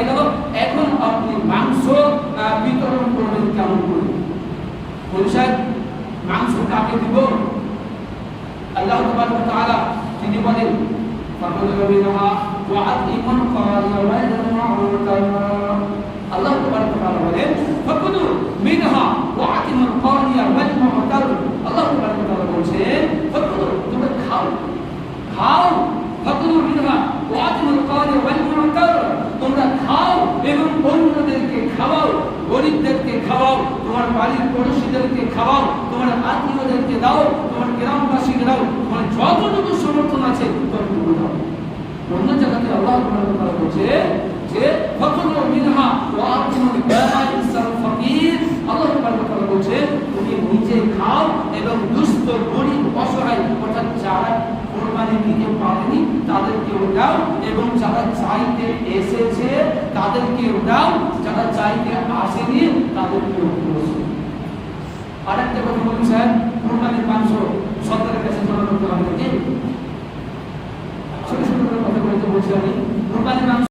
হয়ে গেল, এখন আপনি মাংস বিতরণ করবেন কেমন করে? পরিষ্কার মাংস কাকে দিব? আল্লাহ তাবারক ওয়া তাআলা তিনি বলেন ফাকুলু মিনহা ওয়া আতিমুল কারিয়া ওয়াল মু'তার। আল্লাহ তাবারক ওয়া তাআলা বলেন ফাকুলু মিনহা ওয়া আতিমুল কারিয়া ওয়াল মু'তার। আল্লাহ তাবারক ওয়া তাআলা বলেন ফাকুলু, তোমরা খাও খাও, ফাকুলু মিনহা ওয়া আতিমুল কারিয়া ওয়াল মু'তার, তোমরা খাও এবং অন্যদেরকে খাওয়াও, গরিবদেরকে খাওয়াও, তোমার বাড়ির পড়োশীদেরকে খাওয়াও, তোমার আত্মীয়দেরকে দাও, তোমার গ্রামবাসীকে দাও, তোমার যতটুকু সমর্থন আছে ততটুকু দাও। অন্য জায়গাতে আল্লাহ তাআলা বলছে যে ফাকুলু মিনহা ওয়া আতিমুল বা'ইসাল ফাকির। আল্লাহ তাআলা বলছে তুমি নিজে খাও এবং দুস্থ গরিব অসহায় অর্থাৎ যারা কোরবানি দিতে পারেনি তাদেরকেও দাও এবং যারা চাইতে এসেছে তাদেরকেও দাও, যারা চাইতে আসেনি তাদেরকেও দাও। আরেকটা কথা বলুন স্যার, কোরবানির মাংস সরকারের কাছে জমা করতে হবে নাকি? ছোট ছোট করে কথা বলতে বলছি আমি। কোরবানির মাংস